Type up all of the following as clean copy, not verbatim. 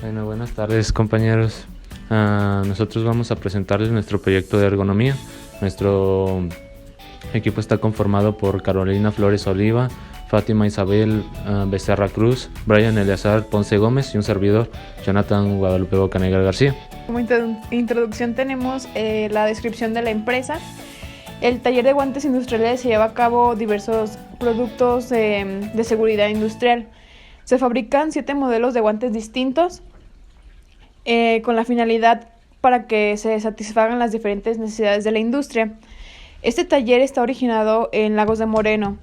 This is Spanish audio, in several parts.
Bueno, buenas tardes compañeros. Nosotros vamos a presentarles nuestro proyecto de ergonomía. Nuestro equipo está conformado por Carolina Flores Oliva, Fátima Isabel Becerra Cruz, Brian Eleazar Ponce Gómez y un servidor, Jonathan Guadalupe Bocanegra García. Como introducción tenemos la descripción de la empresa. El taller de guantes industriales se lleva a cabo diversos productos de seguridad industrial. Se fabrican 7 modelos de guantes distintos con la finalidad para que se satisfagan las diferentes necesidades de la industria. Este taller está originado en Lagos de Moreno.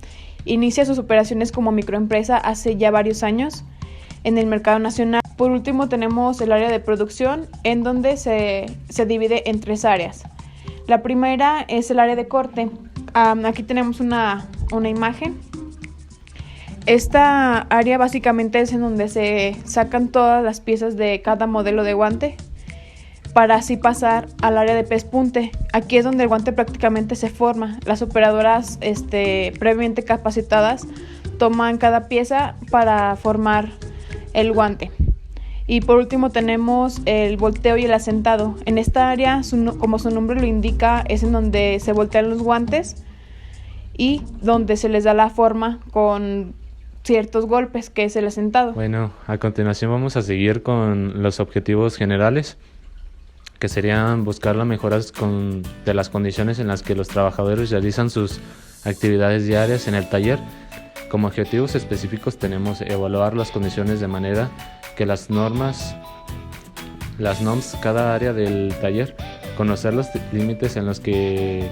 Inicia sus operaciones como microempresa hace ya varios años en el mercado nacional. Por último tenemos el área de producción, en donde se divide en 3 áreas. La primera es el área de corte. Aquí tenemos una imagen. Esta área básicamente es en donde se sacan todas las piezas de cada modelo de guante para así pasar al área de pespunte. Aquí es donde el guante prácticamente se forma. Las operadoras previamente capacitadas toman cada pieza para formar el guante. Y por último tenemos el volteo y el asentado. En esta área, como su nombre lo indica, es en donde se voltean los guantes y donde se les da la forma con ciertos golpes, que es el asentado. Bueno, a continuación vamos a seguir con los objetivos generales, que serían buscar la mejora de las condiciones en las que los trabajadores realizan sus actividades diarias en el taller. Como objetivos específicos tenemos evaluar las condiciones de manera que las NOMS cada área del taller, conocer los límites en los que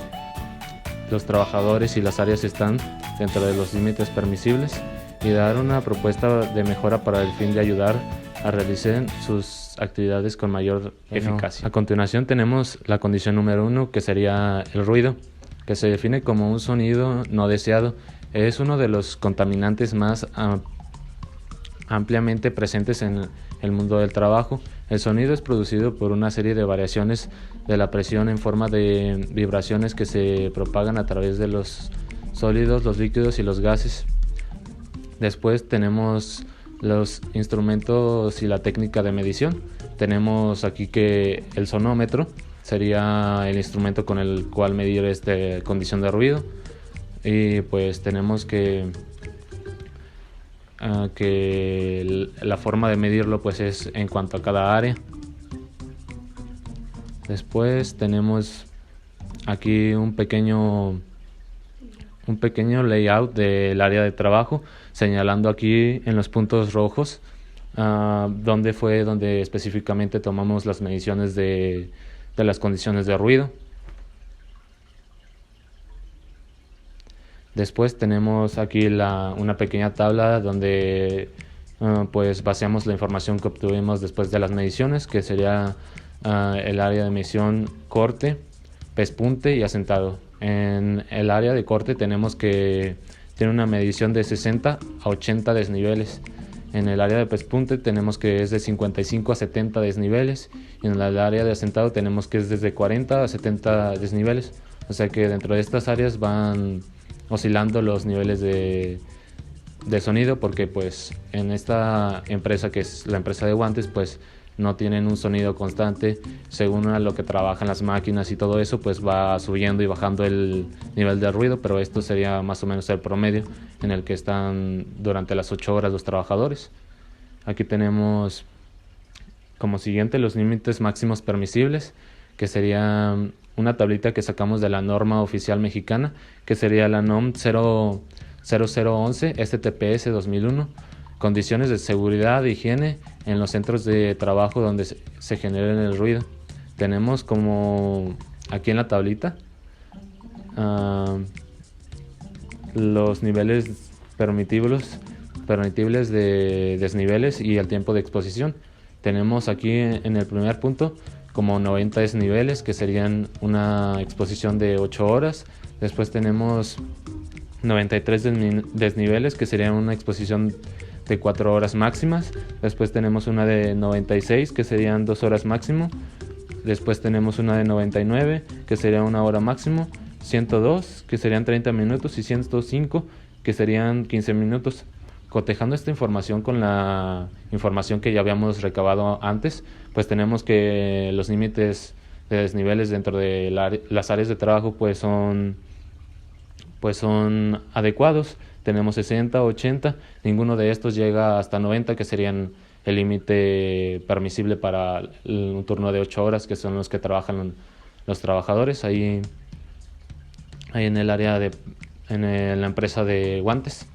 los trabajadores y las áreas están dentro de los límites permisibles y dar una propuesta de mejora para el fin de ayudar a realizar sus actividades con mayor eficacia. A continuación tenemos la condición número 1, que sería el ruido, que se define como un sonido no deseado. Es uno de los contaminantes más ampliamente presentes en el mundo del trabajo. El sonido es producido por una serie de variaciones de la presión en forma de vibraciones que se propagan a través de los sólidos, los líquidos y los gases. Después tenemos los instrumentos y la técnica de medición. Tenemos aquí que el sonómetro sería el instrumento con el cual medir esta condición de ruido. Y pues tenemos que la forma de medirlo pues es en cuanto a cada área. Después tenemos aquí un pequeño layout del área de trabajo, señalando aquí en los puntos rojos donde específicamente tomamos las mediciones de las condiciones de ruido. Después tenemos aquí una pequeña tabla donde pues vaciamos la información que obtuvimos después de las mediciones, que sería el área de medición corte, pespunte y asentado. En el área de corte tenemos que tiene una medición de 60 a 80 desniveles. En el área de pespunte tenemos que es de 55 a 70 desniveles. Y en el área de asentado tenemos que es desde 40 a 70 desniveles. O sea que dentro de estas áreas van oscilando los niveles de sonido, porque pues en esta empresa, que es la empresa de guantes, pues no tienen un sonido constante. Según a lo que trabajan las máquinas y todo eso, pues va subiendo y bajando el nivel de ruido, pero esto sería más o menos el promedio en el que están durante las 8 horas los trabajadores. Aquí tenemos como siguiente los límites máximos permisibles, que sería una tablita que sacamos de la norma oficial mexicana, que sería la NOM 0011 STPS 2001. Condiciones de seguridad e higiene en los centros de trabajo donde se genera el ruido. Tenemos como aquí en la tablita los niveles permitibles de desniveles y el tiempo de exposición. Tenemos aquí en el primer punto como 90 desniveles, que serían una exposición de 8 horas. Después tenemos 93 desniveles, que serían una exposición de 4 horas máximas. Después tenemos una de 96, que serían 2 horas máximo. Después tenemos una de 99, que sería 1 hora máximo. 102, que serían 30 minutos. Y 105, que serían 15 minutos. cotejando esta información con la información que ya habíamos recabado antes, pues tenemos que los límites de desniveles dentro de las áreas de trabajo pues son adecuados. Tenemos 60, 80, ninguno de estos llega hasta 90, que serían el límite permisible para un turno de 8 horas, que son los que trabajan los trabajadores ahí en el área en la empresa de guantes.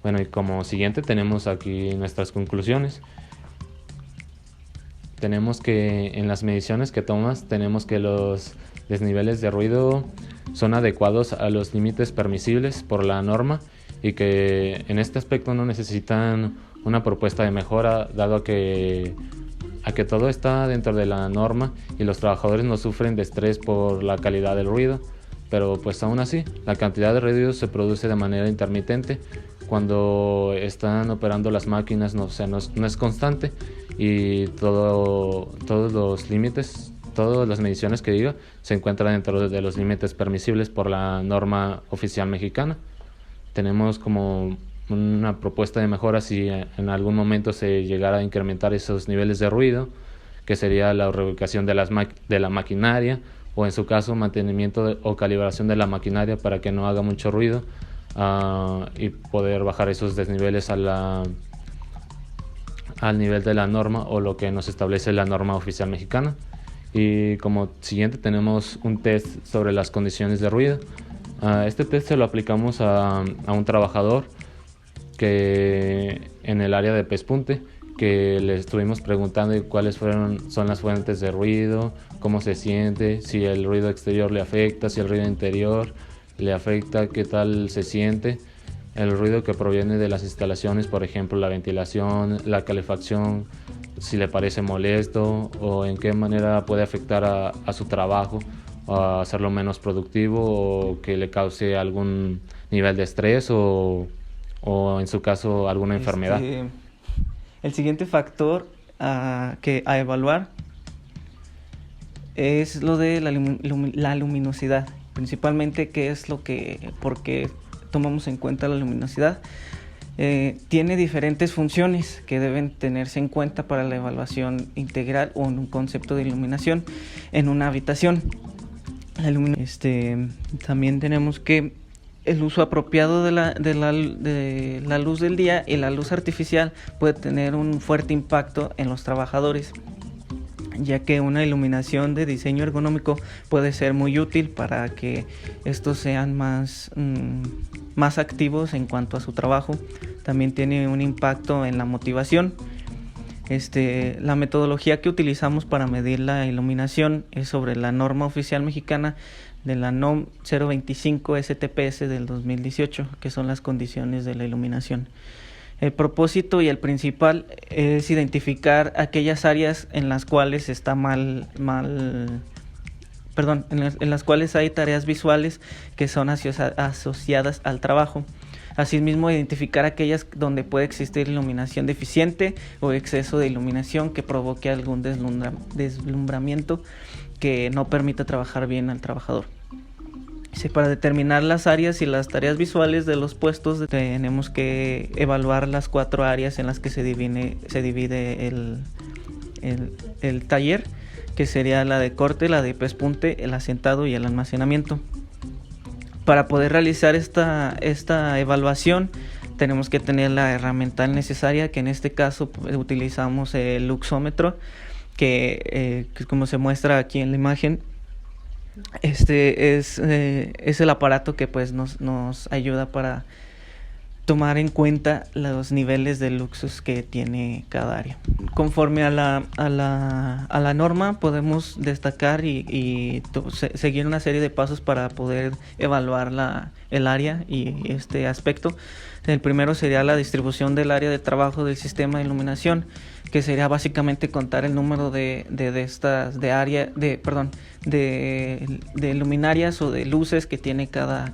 Bueno, y como siguiente tenemos aquí nuestras conclusiones. Tenemos que en las mediciones que tomas, tenemos que los desniveles de ruido son adecuados a los límites permisibles por la norma y que en este aspecto no necesitan una propuesta de mejora, dado a que todo está dentro de la norma y los trabajadores no sufren de estrés por la calidad del ruido. Pero pues aún así, la cantidad de ruido se produce de manera intermitente. Cuando están operando las máquinas no es constante, y todos los límites, todas las mediciones que diga, se encuentran dentro de los límites permisibles por la norma oficial mexicana. Tenemos como una propuesta de mejora si en algún momento se llegara a incrementar esos niveles de ruido, que sería la reubicación de la maquinaria, o en su caso mantenimiento o calibración de la maquinaria para que no haga mucho ruido, y poder bajar esos desniveles al nivel de la norma o lo que nos establece la norma oficial mexicana. Y como siguiente tenemos un test sobre las condiciones de ruido. Este test se lo aplicamos a un trabajador que en el área de pespunte, que le estuvimos preguntando cuáles son las fuentes de ruido, cómo se siente, si el ruido exterior le afecta, si el ruido interior le afecta, qué tal se siente, el ruido que proviene de las instalaciones, por ejemplo la ventilación, la calefacción, si le parece molesto o en qué manera puede afectar a su trabajo, a hacerlo menos productivo o que le cause algún nivel de estrés o en su caso alguna enfermedad. El siguiente factor a evaluar es lo de la luminosidad, principalmente por qué tomamos en cuenta la luminosidad. Tiene diferentes funciones que deben tenerse en cuenta para la evaluación integral o en un concepto de iluminación en una habitación. También tenemos que el uso apropiado de la luz del día y la luz artificial puede tener un fuerte impacto en los trabajadores, ya que una iluminación de diseño ergonómico puede ser muy útil para que estos sean más activos en cuanto a su trabajo. También tiene un impacto en la motivación. La metodología que utilizamos para medir la iluminación es sobre la norma oficial mexicana de la NOM 025 STPS del 2018, que son las condiciones de la iluminación. El propósito y el principal es identificar aquellas áreas en las cuales está en las cuales hay tareas visuales que son asociadas al trabajo. Asimismo, identificar aquellas donde puede existir iluminación deficiente o exceso de iluminación que provoque algún deslumbramiento que no permita trabajar bien al trabajador. Para determinar las áreas y las tareas visuales de los puestos, tenemos que evaluar las 4 áreas en las que se divide el taller, que sería la de corte, la de pespunte, el asentado y el almacenamiento. Para poder realizar esta evaluación tenemos que tener la herramienta necesaria, que en este caso utilizamos el luxómetro, que como se muestra aquí en la imagen, es el aparato que pues nos ayuda para tomar en cuenta los niveles de luxos que tiene cada área. Conforme a la norma podemos destacar y seguir una serie de pasos para poder evaluar el área y este aspecto. El primero sería la distribución del área de trabajo del sistema de iluminación, que sería básicamente contar el número de luminarias o de luces que tiene cada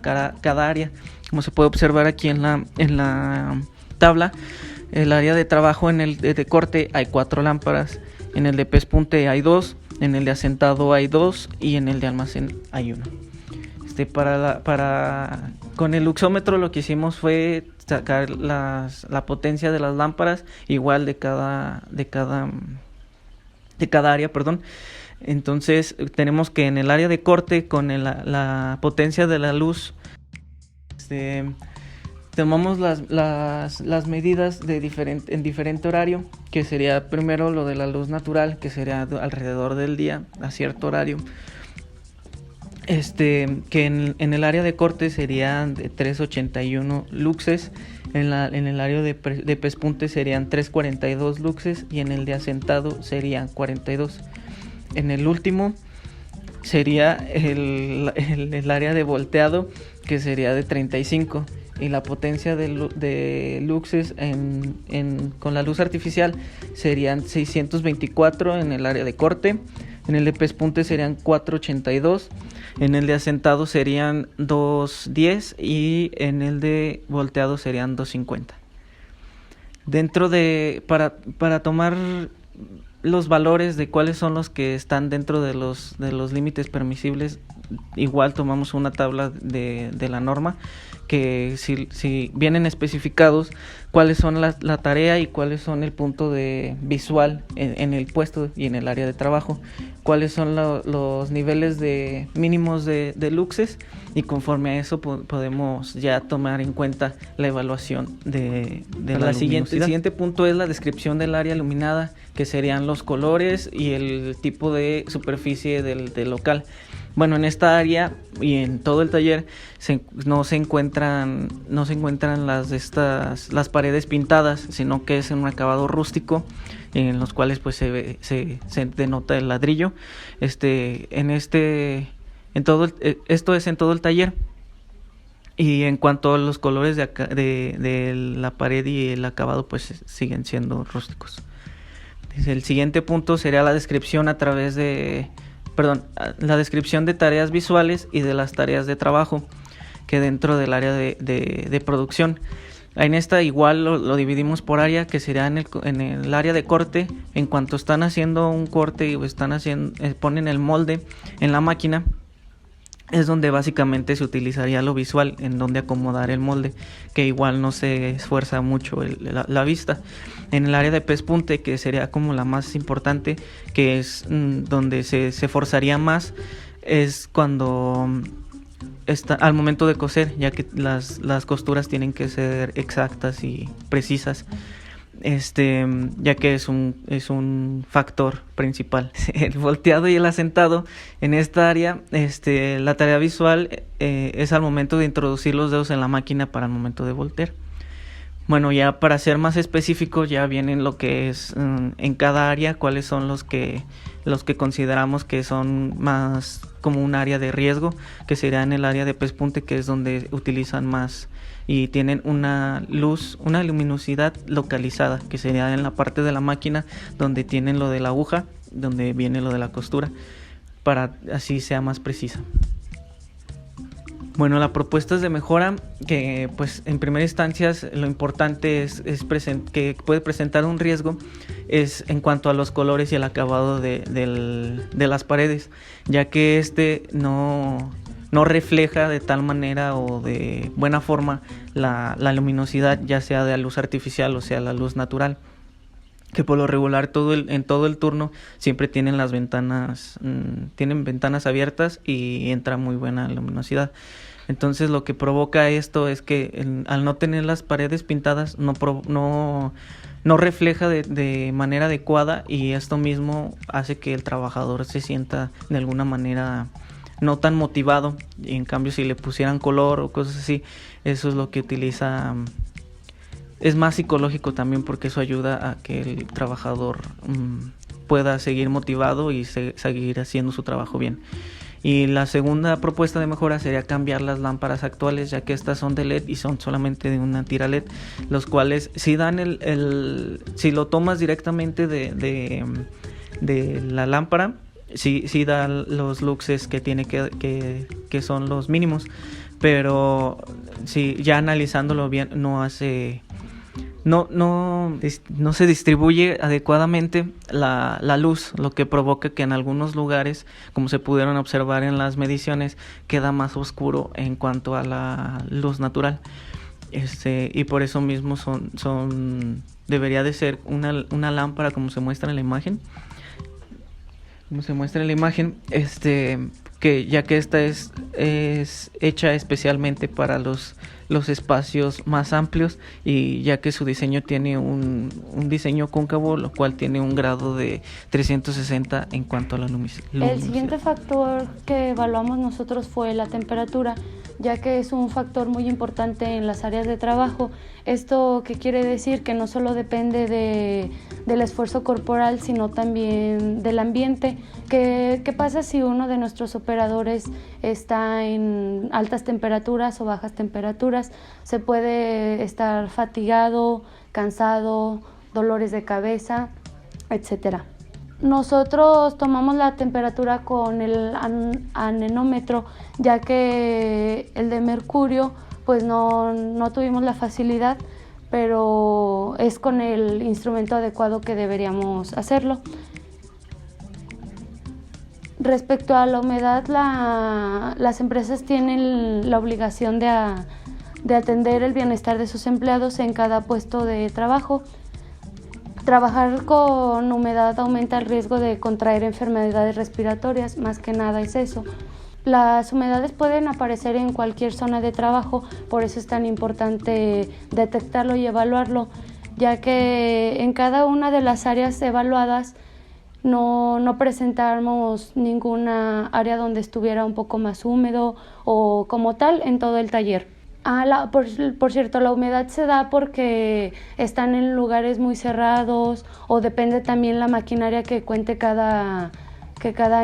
área. Como se puede observar aquí en la tabla, el área de trabajo en el de corte hay 4 lámparas, en el de pespunte hay 2, en el de asentado hay 2 y en el de almacén hay 1. Con el luxómetro lo que hicimos fue sacar la potencia de las lámparas igual de cada área, perdón. Entonces tenemos que en el área de corte, con la potencia de la luz, tomamos las medidas en diferente horario, que sería primero lo de la luz natural, que sería alrededor del día a cierto horario, que en el área de corte serían de 381 luxes, en el área de pespunte serían 342 luxes y en el de asentado serían 42. En el último sería el área de volteado, que sería de 35, y la potencia de luxes con la luz artificial serían 624 en el área de corte. En el de pespunte serían 482, en el de asentado serían 210 y en el de volteado serían 250. Para tomar los valores de cuáles son los que están dentro de los límites permisibles, igual tomamos una tabla de la norma, que si vienen especificados cuáles son la tarea y cuáles son el punto de visual en el puesto y en el área de trabajo, cuáles son los niveles de mínimos de luxes, y conforme a eso podemos ya tomar en cuenta la evaluación de la luminosidad. El siguiente punto es la descripción del área iluminada, que serían los colores y el tipo de superficie del local. Bueno, en esta área y en todo el taller no se encuentran las paredes pintadas, sino que es en un acabado rústico, en los cuales pues se denota el ladrillo. Esto es en todo el taller. Y en cuanto a los colores de la pared y el acabado, pues siguen siendo rústicos. El siguiente punto sería la descripción la descripción de tareas visuales y de las tareas de trabajo que dentro del área de producción. En esta igual lo dividimos por área, que sería en el área de corte. En cuanto están haciendo un corte o ponen el molde en la máquina, es donde básicamente se utilizaría lo visual, en donde acomodar el molde, que igual no se esfuerza mucho la vista. En el área de pespunte, que sería como la más importante, que es donde se forzaría más, es cuando está al momento de coser, ya que las costuras tienen que ser exactas y precisas, ya que es un factor principal. El volteado y el asentado, en esta área, la tarea visual es al momento de introducir los dedos en la máquina para el momento de voltear. Bueno, ya para ser más específico, ya vienen lo que es en cada área, cuáles son los que consideramos que son más como un área de riesgo, que sería en el área de pespunte, que es donde utilizan más y tienen una luminosidad localizada, que sería en la parte de la máquina donde tienen lo de la aguja, donde viene lo de la costura, para así sea más precisa. Bueno, la propuesta es de mejora, que pues en primera instancia lo importante es que puede presentar un riesgo es en cuanto a los colores y el acabado de las paredes, ya que no refleja de tal manera o de buena forma la luminosidad, ya sea de la luz artificial o sea la luz natural, que por lo regular en todo el turno siempre tienen tienen ventanas abiertas y entra muy buena luminosidad. Entonces lo que provoca esto es que al no tener las paredes pintadas no refleja de manera adecuada, y esto mismo hace que el trabajador se sienta de alguna manera no tan motivado. Y en cambio, si le pusieran color o cosas así, eso es lo que utiliza. Es más psicológico también, porque eso ayuda a que el trabajador pueda seguir motivado y seguir haciendo su trabajo bien. Y la segunda propuesta de mejora sería cambiar las lámparas actuales, ya que estas son de LED y son solamente de una tira LED, los cuales si dan si lo tomas directamente de la lámpara, sí da los luxes que tiene que son los mínimos, pero si ya analizándolo bien no se distribuye adecuadamente la luz, lo que provoca que en algunos lugares, como se pudieron observar en las mediciones, queda más oscuro en cuanto a la luz natural. Y por eso mismo debería de ser una lámpara como se muestra en la imagen. Que ya que esta es hecha especialmente para los espacios más amplios, y ya que su diseño tiene un diseño cóncavo, lo cual tiene un grado de 360 en cuanto a la luminosidad. El siguiente factor que evaluamos nosotros fue la temperatura, ya que es un factor muy importante en las áreas de trabajo. ¿Esto qué quiere decir? Que no solo depende del esfuerzo corporal, sino también del ambiente. ¿Qué pasa si uno de nuestros operadores está en altas temperaturas o bajas temperaturas? Se puede estar fatigado, cansado, dolores de cabeza, etcétera. Nosotros tomamos la temperatura con el anemómetro, ya que el de mercurio pues no tuvimos la facilidad, pero es con el instrumento adecuado que deberíamos hacerlo. Respecto a la humedad, las empresas tienen la obligación de atender el bienestar de sus empleados en cada puesto de trabajo. Trabajar con humedad aumenta el riesgo de contraer enfermedades respiratorias, más que nada es eso. Las humedades pueden aparecer en cualquier zona de trabajo, por eso es tan importante detectarlo y evaluarlo, ya que en cada una de las áreas evaluadas no presentamos ninguna área donde estuviera un poco más húmedo o como tal en todo el taller. Por cierto, la humedad se da porque están en lugares muy cerrados, o depende también la maquinaria que cuente cada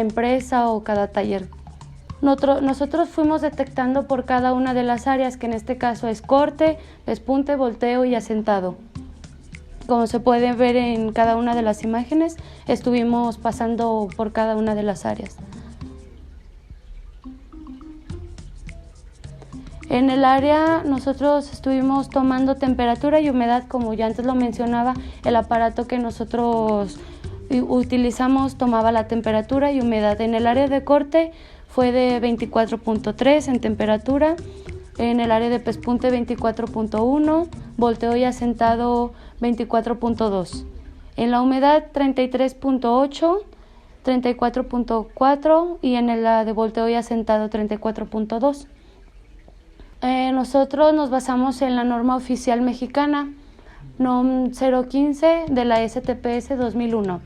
empresa o cada taller. Nosotros fuimos detectando por cada una de las áreas, que en este caso es corte, pespunte, volteo y asentado. Como se puede ver en cada una de las imágenes, estuvimos pasando por cada una de las áreas. En el área nosotros estuvimos tomando temperatura y humedad, como ya antes lo mencionaba. El aparato que nosotros utilizamos tomaba la temperatura y humedad. En el área de corte fue de 24.3 en temperatura, en el área de pespunte 24.1, volteo y asentado 24.2. En la humedad 33.8, 34.4 y en la de volteo y asentado 34.2. Nosotros nos basamos en la norma oficial mexicana, NOM 015 de la STPS 2001.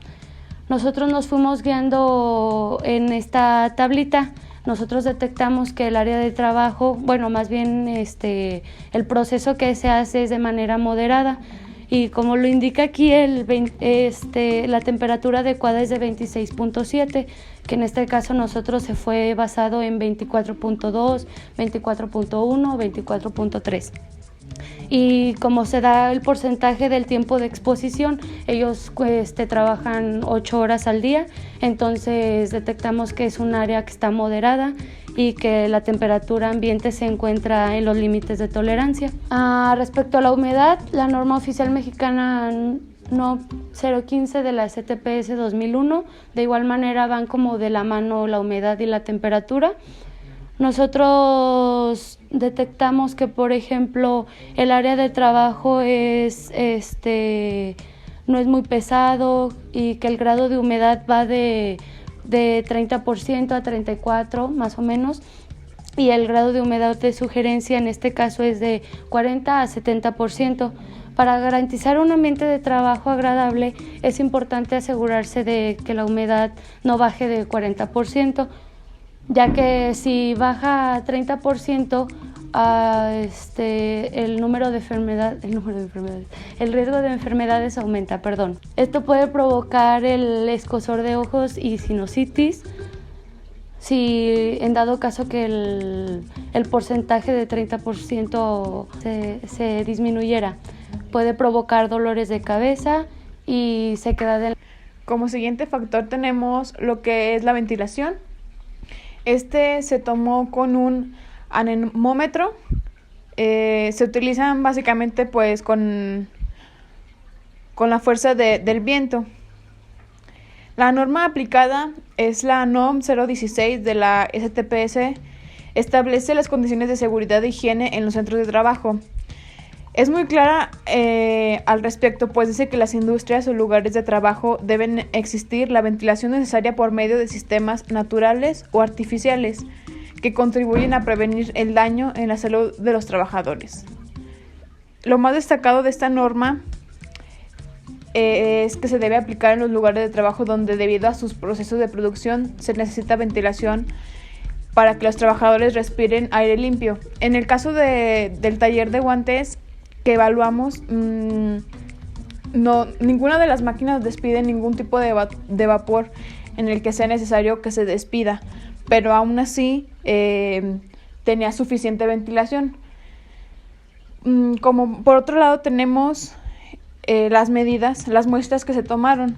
Nosotros nos fuimos guiando en esta tablita. Nosotros detectamos que el área de trabajo, más bien el proceso que se hace es de manera moderada, y como lo indica aquí la temperatura adecuada es de 26.7, que en este caso nosotros se fue basado en 24.2, 24.1, 24.3. Y como se da el porcentaje del tiempo de exposición, ellos trabajan 8 horas al día, entonces detectamos que es un área que está moderada y que la temperatura ambiente se encuentra en los límites de tolerancia. Respecto a la humedad, la norma oficial mexicana NOM 015 de la STPS 2001, de igual manera van como de la mano la humedad y la temperatura. Nosotros detectamos que, por ejemplo, el área de trabajo no es muy pesado y que el grado de humedad va de 30% a 34% más o menos, y el grado de humedad de sugerencia en este caso es de 40 a 70%. Para garantizar un ambiente de trabajo agradable es importante asegurarse de que la humedad no baje de 40%, ya que si baja a 30%, el riesgo de enfermedades aumenta, Esto puede provocar el escozor de ojos y sinusitis, si en dado caso que el porcentaje de 30% se disminuyera. Puede provocar dolores de cabeza y sequedad del... Como siguiente factor tenemos lo que es la ventilación. Se tomó con un anemómetro. Se utilizan básicamente pues con la fuerza del viento. La norma aplicada es la NOM 016 de la STPS. Establece las condiciones de seguridad e higiene en los centros de trabajo. Es muy clara al respecto, pues dice que las industrias o lugares de trabajo deben existir la ventilación necesaria por medio de sistemas naturales o artificiales que contribuyen a prevenir el daño en la salud de los trabajadores. Lo más destacado de esta norma es que se debe aplicar en los lugares de trabajo donde, debido a sus procesos de producción, se necesita ventilación para que los trabajadores respiren aire limpio. En el caso del taller de guantes que evaluamos, ninguna de las máquinas despide ningún tipo de vapor en el que sea necesario que se despida, pero aún así tenía suficiente ventilación. Como por otro lado tenemos las medidas, las muestras que se tomaron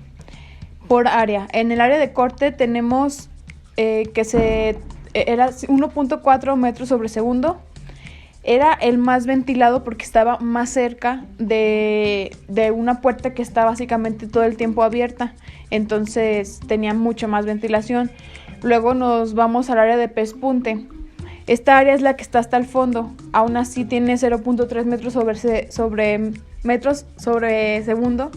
por área. En el área de corte tenemos era 1.4 metros sobre segundo. Era el más ventilado porque estaba más cerca de una puerta que está básicamente todo el tiempo abierta, entonces tenía mucho más ventilación. Luego nos vamos al área de pespunte. Esta área es la que está hasta el fondo, aún así tiene 0.3 metros sobre segundo.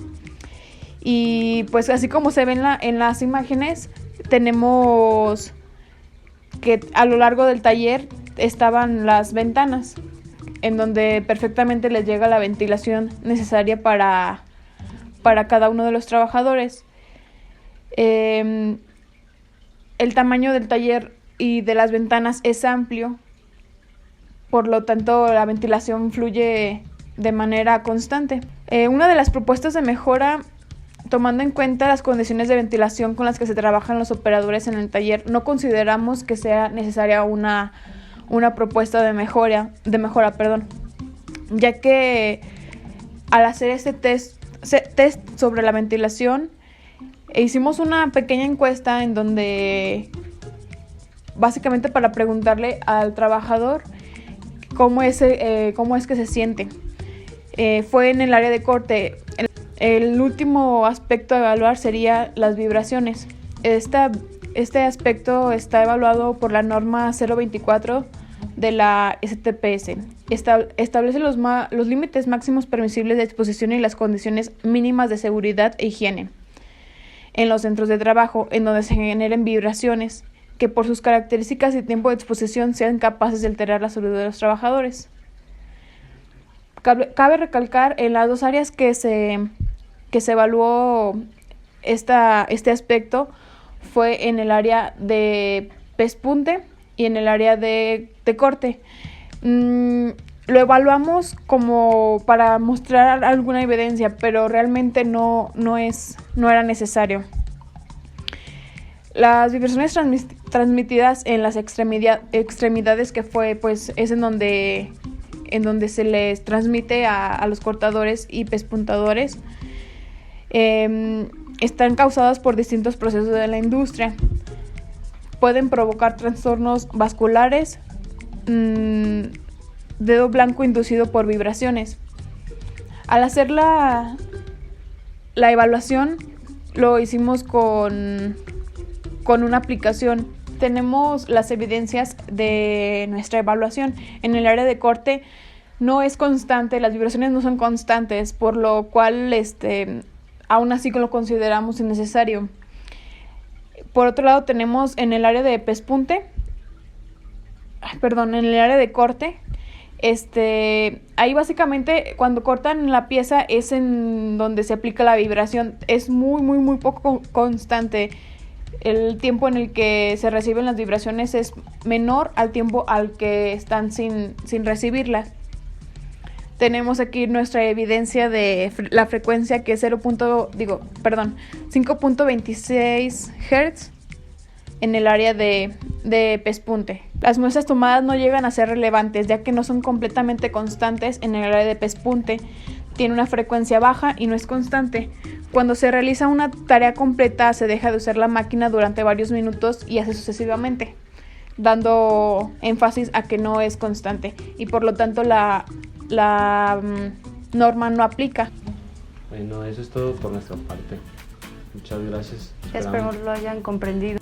Y pues así como se ven en las imágenes, tenemos que a lo largo del taller estaban las ventanas, en donde perfectamente les llega la ventilación necesaria para cada uno de los trabajadores. El tamaño del taller y de las ventanas es amplio, por lo tanto la ventilación fluye de manera constante. Una de las propuestas de mejora, tomando en cuenta las condiciones de ventilación con las que se trabajan los operadores en el taller, no consideramos que sea necesaria una propuesta de mejora, ya que al hacer este test sobre la ventilación, hicimos una pequeña encuesta en donde básicamente para preguntarle al trabajador cómo es que se siente. Fue en el área de corte. El último aspecto a evaluar sería las vibraciones. Este aspecto está evaluado por la norma 024 de la STPS. Establece los límites máximos permisibles de exposición y las condiciones mínimas de seguridad e higiene en los centros de trabajo en donde se generen vibraciones que por sus características y tiempo de exposición sean capaces de alterar la salud de los trabajadores. Cabe recalcar en las dos áreas que se evaluó este aspecto fue en el área de pespunte y en el área de corte. Lo evaluamos como para mostrar alguna evidencia, pero realmente no era necesario. Las vibraciones transmitidas en las extremidades, que fue pues es en donde se les transmite a los cortadores y pespuntadores, están causadas por distintos procesos de la industria. Pueden provocar trastornos vasculares, dedo blanco inducido por vibraciones. Al hacer la evaluación, lo hicimos con una aplicación. Tenemos las evidencias de nuestra evaluación. En el área de corte no es constante, las vibraciones no son constantes, por lo cual aún así lo consideramos innecesario. Por otro lado tenemos en el área de pespunte, en el área de corte, ahí básicamente cuando cortan la pieza es en donde se aplica la vibración. Es muy poco constante. El tiempo en el que se reciben las vibraciones es menor al tiempo al que están sin recibirlas. Tenemos aquí nuestra evidencia de la frecuencia, que es 5.26 Hz en el área de pespunte. Las muestras tomadas no llegan a ser relevantes, ya que no son completamente constantes. En el área de pespunte tiene una frecuencia baja y no es constante. Cuando se realiza una tarea completa, se deja de usar la máquina durante varios minutos y así sucesivamente, dando énfasis a que no es constante y por lo tanto la norma no aplica. Bueno, eso es todo por nuestra parte. Muchas gracias. Espero lo hayan comprendido.